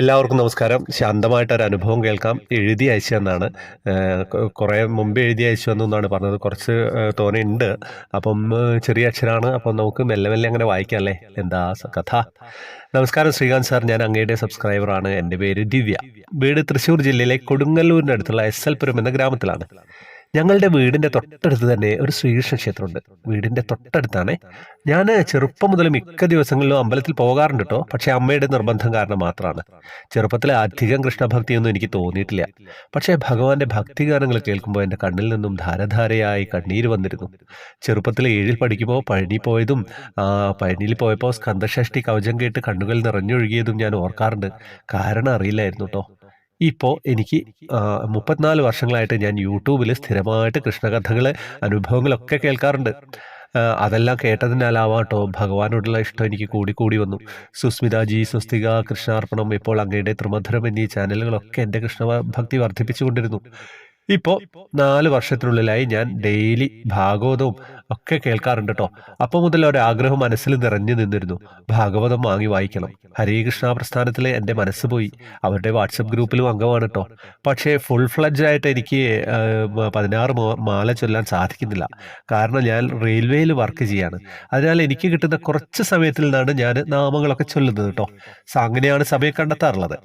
എല്ലാവർക്കും നമസ്കാരം. ശാന്തമായിട്ടൊരു അനുഭവം കേൾക്കാം. എഴുതി അയച്ചതെന്നാണ്. കുറേ മുമ്പ് എഴുതി അയച്ചുവെന്നാണ് പറഞ്ഞത്. കുറച്ച് തോനെയുണ്ട്. അപ്പം ചെറിയ അക്ഷരമാണ്. അപ്പം നമുക്ക് മെല്ലെ മെല്ലെ അങ്ങനെ വായിക്കാം അല്ലേ? എന്താ കഥ? നമസ്കാരം ശ്രീകാന്ത് സാർ. ഞാൻ അങ്ങയുടെ സബ്സ്ക്രൈബറാണ്. എൻ്റെ പേര് ദിവ്യ. വീട് തൃശ്ശൂർ ജില്ലയിലെ കൊടുങ്ങല്ലൂരിനടുത്തുള്ള എസ് എൽ പുരം എന്ന ഗ്രാമത്തിലാണ്. ഞങ്ങളുടെ വീടിന്റെ തൊട്ടടുത്ത് തന്നെ ഒരു ശ്രീകൃഷ്ണ ക്ഷേത്രമുണ്ട്. വീടിന്റെ തൊട്ടടുത്താണ്. ഞാൻ ചെറുപ്പം മുതൽ മിക്ക ദിവസങ്ങളിലും അമ്പലത്തിൽ പോകാറുണ്ട് കേട്ടോ. പക്ഷെ അമ്മയുടെ നിർബന്ധം കാരണം മാത്രമാണ്. ചെറുപ്പത്തിൽ അധികം കൃഷ്ണഭക്തിയൊന്നും എനിക്ക് തോന്നിയിട്ടില്ല. പക്ഷേ ഭഗവാന്റെ ഭക്തിഗാനങ്ങൾ കേൾക്കുമ്പോൾ എൻ്റെ കണ്ണിൽ നിന്നും ധാരധാരയായി കണ്ണീര് വന്നിരുന്നു. ചെറുപ്പത്തിൽ 7ൽ പഠിക്കുമ്പോൾ പഴനി പോയതും പഴനിയിൽ പോയപ്പോൾ സ്കന്ദഷഷ്ടി കവചം കേട്ട് കണ്ണുകൾ നിറഞ്ഞൊഴുകിയതും ഞാൻ ഓർക്കാറുണ്ട്. കാരണം അറിയില്ലായിരുന്നു കേട്ടോ. ഇപ്പോൾ എനിക്ക് 34 വർഷങ്ങളായിട്ട് ഞാൻ യൂട്യൂബിൽ സ്ഥിരമായിട്ട് കൃഷ്ണകഥകൾ, അനുഭവങ്ങളൊക്കെ കേൾക്കാറുണ്ട്. അതെല്ലാം കേട്ടതിനാലാവാട്ടോ ഭഗവാനോടുള്ള ഇഷ്ടം എനിക്ക് കൂടി വന്നു. സുസ്മിത ജി, സ്വസ്തിക, കൃഷ്ണാർപ്പണം, ഇപ്പോൾ അങ്ങയുടെ ത്രിമധുരം എന്നീ ചാനലുകളൊക്കെ എൻ്റെ കൃഷ്ണഭക്തി വർദ്ധിപ്പിച്ചുകൊണ്ടിരുന്നു. ഇപ്പോൾ 4 വർഷത്തിനുള്ളിലായി ഞാൻ ഡെയിലി ഭാഗവതവും ഒക്കെ കേൾക്കാറുണ്ട് കേട്ടോ. അപ്പോൾ മുതൽ ഒരാഗ്രഹം മനസ്സിൽ നിറഞ്ഞു നിന്നിരുന്നു. ഭാഗവതം വാങ്ങി വായിക്കണം. ഹരേ കൃഷ്ണ പ്രസ്ഥാനത്തിൽ എൻ്റെ മനസ്സ് പോയി. അവരുടെ വാട്സപ്പ് ഗ്രൂപ്പിലും അംഗമാണ് കേട്ടോ. പക്ഷേ ഫുൾ ഫ്ലഡ്ജ് ആയിട്ട് എനിക്ക് 16 മാല ചൊല്ലാൻ സാധിക്കുന്നില്ല. കാരണം ഞാൻ റെയിൽവേയിൽ വർക്ക് ചെയ്യാണ്. അതിനാൽ എനിക്ക് കിട്ടുന്ന കുറച്ച് സമയത്തിൽ നിന്നാണ് ഞാൻ നാമങ്ങളൊക്കെ ചൊല്ലുന്നത് കേട്ടോ. അങ്ങനെയാണ് സമയം കണ്ടെത്താറുള്ളത്.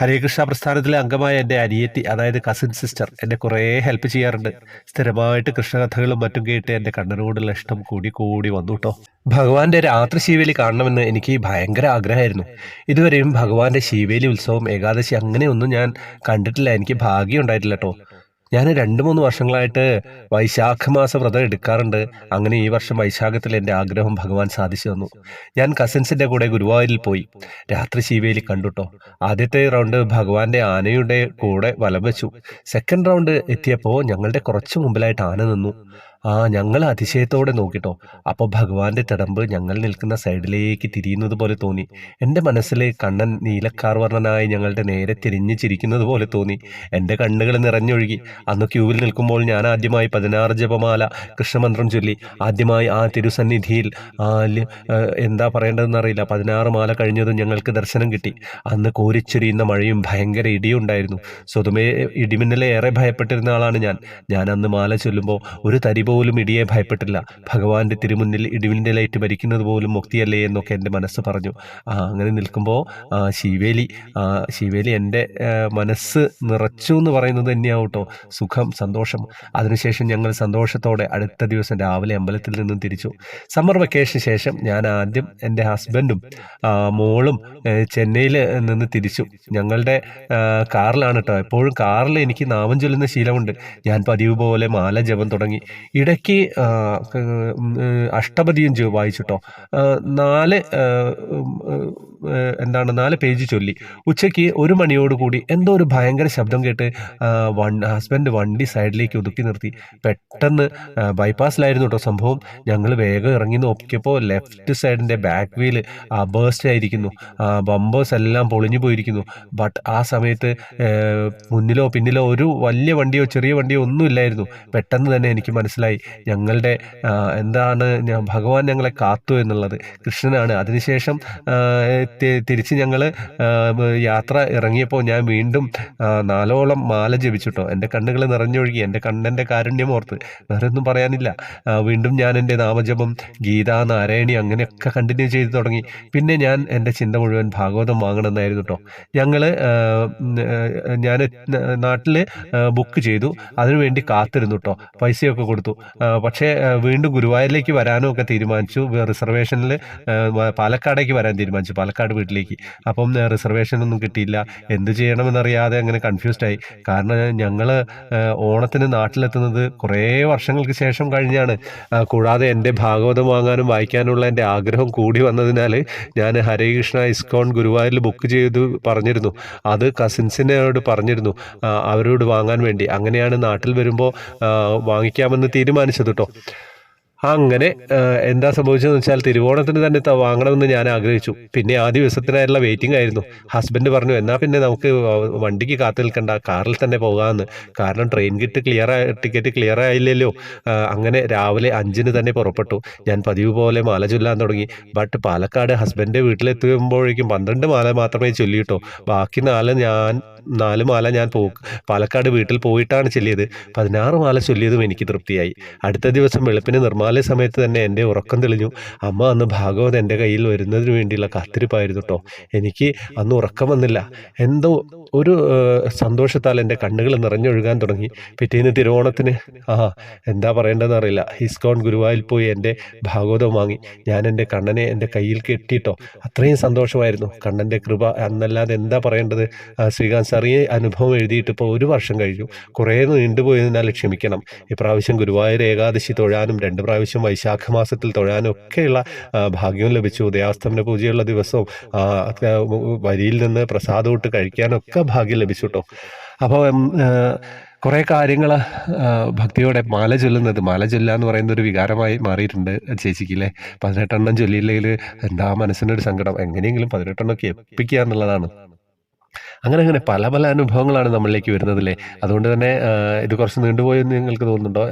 ഹരേകൃഷ്ണ പ്രസ്ഥാനത്തിലെ അംഗമായ എൻ്റെ അനിയത്തി, അതായത് കസിൻ സിസ്റ്റർ, എന്നെ കുറേ ഹെൽപ്പ് ചെയ്യാറുണ്ട്. സ്ഥിരമായിട്ട് കൃഷ്ണകഥകളും മറ്റും കേട്ട് എൻ്റെ കണ്ണനോടുള്ള ഇഷ്ടം കൂടി വന്നു കേട്ടോ. ഭഗവാന്റെ രാത്രി ശീവേലി കാണണമെന്ന് എനിക്ക് ഭയങ്കര ആഗ്രഹമായിരുന്നു. ഇതുവരെയും ഭഗവാന്റെ ശീവേലി ഉത്സവം, ഏകാദശി അങ്ങനെയൊന്നും ഞാൻ കണ്ടിട്ടില്ല. എനിക്ക് ഭാഗ്യം ഉണ്ടായിട്ടില്ല കേട്ടോ. ഞാൻ 2-3 വർഷങ്ങളായിട്ട് വൈശാഖ മാസ വ്രതം എടുക്കാറുണ്ട്. അങ്ങനെ ഈ വർഷം വൈശാഖത്തിൽ എൻ്റെ ആഗ്രഹം ഭഗവാൻ സാധിച്ചു തന്നു. ഞാൻ കസിൻസിൻ്റെ കൂടെ ഗുരുവായൂരിൽ പോയി. രാത്രി ശീവേലി കണ്ടുട്ടോ. ആദ്യത്തെ റൗണ്ട് ഭഗവാന്റെ ആനയുടെ കൂടെ വലം വെച്ചു. സെക്കൻഡ് റൗണ്ട് എത്തിയപ്പോൾ ഞങ്ങളുടെ കുറച്ച് മുമ്പിലായിട്ട് ആന നിന്നു. ഞങ്ങൾ അതിശയത്തോടെ നോക്കിട്ടോ. അപ്പോൾ ഭഗവാന്റെ തിടമ്പ് ഞങ്ങൾ നിൽക്കുന്ന സൈഡിലേക്ക് തിരിയുന്നത് പോലെ തോന്നി. എൻ്റെ മനസ്സിൽ കണ്ണൻ നീലക്കാർ വർണ്ണനായി ഞങ്ങളുടെ നേരെ തിരിഞ്ഞു ചിരിക്കുന്നത് പോലെ തോന്നി. എൻ്റെ കണ്ണുകൾ നിറഞ്ഞൊഴുകി. അന്ന് ക്യൂവിൽ നിൽക്കുമ്പോൾ ഞാൻ ആദ്യമായി 16 ജപമാല കൃഷ്ണമന്ത്രം ചൊല്ലി. ആദ്യമായി ആ തിരുസന്നിധിയിൽ എന്താ പറയേണ്ടതെന്നറിയില്ല. 16 മാല കഴിഞ്ഞതും ഞങ്ങൾക്ക് ദർശനം കിട്ടി. അന്ന് കോരിച്ചൊരിയുന്ന മഴയും ഭയങ്കര ഇടിയും ഉണ്ടായിരുന്നു. സ്വതമേ ഇടിമിന്നലെ ഏറെ ഭയപ്പെട്ടിരുന്ന ആളാണ് ഞാൻ അന്ന് മാല ചൊല്ലുമ്പോൾ ഒരു തരി പോലും ഇടിയെ ഭയപ്പെട്ടില്ല. ഭഗവാന്റെ തിരുമുന്നിൽ ഇടിമിന്നൽ ലൈറ്റ് ഭരിക്കുന്നത് പോലും മുക്തിയല്ലേ എന്നൊക്കെ എൻ്റെ മനസ്സ് പറഞ്ഞു. അങ്ങനെ നിൽക്കുമ്പോൾ ശിവേലി എൻ്റെ മനസ്സ് നിറച്ചു എന്ന് പറയുന്നത് തന്നെയാവും കേട്ടോ. സുഖം, സന്തോഷം. അതിനുശേഷം ഞങ്ങൾ സന്തോഷത്തോടെ അടുത്ത ദിവസം രാവിലെ അമ്പലത്തിൽ നിന്നും തിരിച്ചു. സമ്മർ വെക്കേഷന് ശേഷം ഞാൻ ആദ്യം എൻ്റെ ഹസ്ബൻഡും മോളും ചെന്നൈയിൽ നിന്ന് തിരിച്ചു. ഞങ്ങളുടെ കാറിലാണ് കേട്ടോ. എപ്പോഴും കാറിൽ എനിക്ക് നാമം ചൊല്ലുന്ന ശീലമുണ്ട്. ഞാൻ പതിവ് പോലെ മാല ജപം തുടങ്ങി. ഇടയ്ക്ക് അഷ്ടപതിയും വായിച്ചിട്ടോ. 4 പേജ് ചൊല്ലി. ഉച്ചയ്ക്ക് 1 മണിയോടുകൂടി എന്തോ ഒരു ഭയങ്കര ശബ്ദം കേട്ട് ഹസ്ബൻഡ് വണ്ടി സൈഡിലേക്ക് ഒതുക്കി നിർത്തി. പെട്ടെന്ന് ബൈപ്പാസിലായിരുന്നു കേട്ടോ സംഭവം. ഞങ്ങൾ വേഗം ഇറങ്ങി നോക്കിയപ്പോൾ ലെഫ്റ്റ് സൈഡിൻ്റെ ബാക്ക് വീല് ബേസ്റ്റ് ആയിരിക്കുന്നു. ബമ്പേഴ്സ് എല്ലാം പൊളിഞ്ഞു പോയിരിക്കുന്നു. ബട്ട് ആ സമയത്ത് മുന്നിലോ പിന്നിലോ ഒരു വലിയ വണ്ടിയോ ചെറിയ വണ്ടിയോ ഒന്നും ഇല്ലായിരുന്നു. പെട്ടെന്ന് തന്നെ എനിക്ക് മനസ്സിലായി ഞങ്ങളുടെ ഭഗവാൻ ഞങ്ങളെ കാത്തു എന്നുള്ളത്. കൃഷ്ണനാണ്. അതിനുശേഷം തിരിച്ച് ഞങ്ങൾ യാത്ര ഇറങ്ങിയപ്പോൾ ഞാൻ വീണ്ടും 4ഓളം മാല ജപിച്ചിട്ടോ. എൻ്റെ കണ്ണുകൾ നിറഞ്ഞൊഴുകി. എൻ്റെ കണ്ണൻ്റെ കാരുണ്യം ഓർത്ത് വേറെ ഒന്നും പറയാനില്ല. വീണ്ടും ഞാൻ എൻ്റെ നാമജപം, ഗീത, നാരായണി അങ്ങനെയൊക്കെ കണ്ടിന്യൂ ചെയ്ത് തുടങ്ങി. പിന്നെ എൻ്റെ ചിന്ത മുഴുവൻ ഭാഗവതം വാങ്ങണമെന്നായിരുന്നു കേട്ടോ. ഞാൻ നാട്ടിൽ ബുക്ക് ചെയ്തു. അതിനുവേണ്ടി കാത്തിരുന്നു കേട്ടോ. പൈസയൊക്കെ കൊടുത്തു. പക്ഷേ വീണ്ടും ഗുരുവായൂരിലേക്ക് വരാനും ഒക്കെ തീരുമാനിച്ചു. റിസർവേഷനിൽ പാലക്കാടേക്ക് വരാൻ തീരുമാനിച്ചു, പാലക്കാട് വീട്ടിലേക്ക്. അപ്പം റിസർവേഷനൊന്നും കിട്ടിയില്ല. എന്ത് ചെയ്യണമെന്നറിയാതെ അങ്ങനെ കൺഫ്യൂസ്ഡായി. കാരണം ഞങ്ങൾ ഓണത്തിന് നാട്ടിലെത്തുന്നത് കുറേ വർഷങ്ങൾക്ക് ശേഷം കഴിഞ്ഞാണ്. കൂടാതെ എൻ്റെ ഭാഗവതം വാങ്ങാനും വായിക്കാനുള്ള എൻ്റെ ആഗ്രഹം കൂടി വന്നതിനാൽ ഞാൻ ഹരേ കൃഷ്ണ ഇസ്കോൺ ഗുരുവായൂരിൽ ബുക്ക് ചെയ്ത് പറഞ്ഞിരുന്നു. അത് കസിൻസിനോട് പറഞ്ഞിരുന്നു അവരോട് വാങ്ങാൻ വേണ്ടി. അങ്ങനെയാണ് നാട്ടിൽ വരുമ്പോൾ വാങ്ങിക്കാമെന്ന് തീരുമാനിച്ചത് കേട്ടോ. അങ്ങനെ എന്താ സംഭവിച്ചതെന്ന് വെച്ചാൽ തിരുവോണത്തിന് തന്നെ വാങ്ങണമെന്ന് ഞാൻ ആഗ്രഹിച്ചു. പിന്നെ ആ ദിവസത്തിനായിട്ടുള്ള വെയിറ്റിംഗ് ആയിരുന്നു. ഹസ്ബൻഡ് പറഞ്ഞു, "എന്നാ പിന്നെ നമുക്ക് വണ്ടിക്ക് കാത്തു നിൽക്കണ്ട. കാറിൽ തന്നെ പോകാമെന്ന്." കാരണം ടിക്കറ്റ് ക്ലിയർ ആയില്ലല്ലോ. അങ്ങനെ രാവിലെ 5-ന് തന്നെ പുറപ്പെട്ടു. ഞാൻ പതിവ് പോലെ മാല ചൊല്ലാൻ തുടങ്ങി. ബട്ട് പാലക്കാട് ഹസ്ബൻഡിന്റെ വീട്ടിലെത്തുമ്പോഴേക്കും 12 മാല മാത്രമേ ചൊല്ലിയിട്ടു. ബാക്കി 4 മാല ഞാൻ പാലക്കാട് വീട്ടിൽ പോയിട്ടാണ് ചൊല്ലിയത്. 16 മാല ചൊല്ലിയതും എനിക്ക് തൃപ്തിയായി. അടുത്ത ദിവസം വെളുപ്പിന് നിർമ്മാല്യ സമയത്ത് തന്നെ എൻ്റെ ഉറക്കം തെളിഞ്ഞു. അമ്മ അന്ന് ഭാഗവത് എൻ്റെ കയ്യിൽ വരുന്നതിന് വേണ്ടിയുള്ള കാത്തിരിപ്പായിരുന്നു ട്ടോ. എനിക്ക് അന്ന് ഉറക്കം വന്നില്ല. എന്തോ ഒരു സന്തോഷത്താൽ എൻ്റെ കണ്ണുകൾ നിറഞ്ഞൊഴുകാൻ തുടങ്ങി. പിറ്റേന്ന് തിരുവോണത്തിന് എന്താ പറയേണ്ടതെന്ന് അറിയില്ല. ഇസ്കോൺ ഗുരുവായൂരിൽ പോയി എൻ്റെ ഭാഗവതം വാങ്ങി. ഞാൻ എൻ്റെ കണ്ണനെ എൻ്റെ കയ്യിൽ കെട്ടിയിട്ടോ. അത്രയും സന്തോഷമായിരുന്നു. കണ്ണൻ്റെ കൃപ എന്നല്ലാതെ എന്താ പറയേണ്ടത്. ശ്രീകാന്ത് സാർ, ഈ അനുഭവം എഴുതിയിട്ട് ഇപ്പോൾ 1 വർഷം കഴിഞ്ഞു. കുറേ നീണ്ടുപോയതിനാൽ ക്ഷമിക്കണം. ഇപ്രാവശ്യം ഗുരുവായൂർ ഏകാദശി തൊഴാനും 2 പ്രാവശ്യം വൈശാഖ മാസത്തിൽ തൊഴാനും ഒക്കെയുള്ള ഭാഗ്യം ലഭിച്ചു. ഉദയാസ്തമന പൂജയുള്ള ദിവസവും വരിയിൽ നിന്ന് പ്രസാദമിട്ട് കഴിക്കാനൊക്കെ ഭാഗ്യം ലഭിച്ചു കേട്ടോ. അപ്പോൾ കുറേ കാര്യങ്ങൾ ഭക്തിയോടെ മാല ചൊല്ലുക എന്ന് പറയുന്ന ഒരു വികാരമായി മാറിയിട്ടുണ്ട് ചേച്ചിക്ക് അല്ലേ. 18 ചൊല്ലിയില്ലെങ്കിൽ എന്താ മനസ്സിനൊരു സങ്കടം. എങ്ങനെയെങ്കിലും 18 എപ്പിക്കുക എന്നുള്ളതാണ്. അങ്ങനെ പല പല അനുഭവങ്ങളാണ് നമ്മളിലേക്ക് വരുന്നതല്ലേ. അതുകൊണ്ട് തന്നെ ഇത് കുറച്ച് നീണ്ടുപോയെന്ന് നിങ്ങൾക്ക് തോന്നുന്നുണ്ടോ?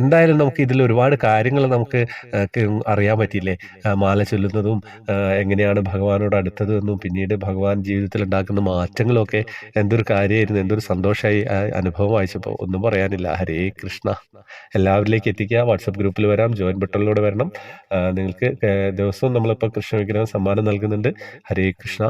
എന്തായാലും നമുക്ക് ഇതിൽ ഒരുപാട് കാര്യങ്ങൾ നമുക്ക് അറിയാൻ പറ്റിയില്ലേ. മാല ചൊല്ലുന്നതും എങ്ങനെയാണ് ഭഗവാനോട് അടുത്തത് എന്നും പിന്നീട് ഭഗവാൻ ജീവിതത്തിൽ ഉണ്ടാക്കുന്ന മാറ്റങ്ങളും ഒക്കെ എന്തൊരു കാര്യമായിരുന്നു, എന്തൊരു സന്തോഷമായി അനുഭവം വായിച്ചപ്പോൾ. ഒന്നും പറയാനില്ല. ഹരേ കൃഷ്ണ. എല്ലാവരിലേക്ക് എത്തിക്കുക. വാട്സപ്പ് ഗ്രൂപ്പിൽ വരാം, ജോയിൻ ബട്ടണിലൂടെ വരണം. നിങ്ങൾക്ക് ദിവസവും നമ്മളിപ്പോൾ കൃഷ്ണ വിഗ്രഹം സമ്മാനം നൽകുന്നുണ്ട്. ഹരേ കൃഷ്ണ.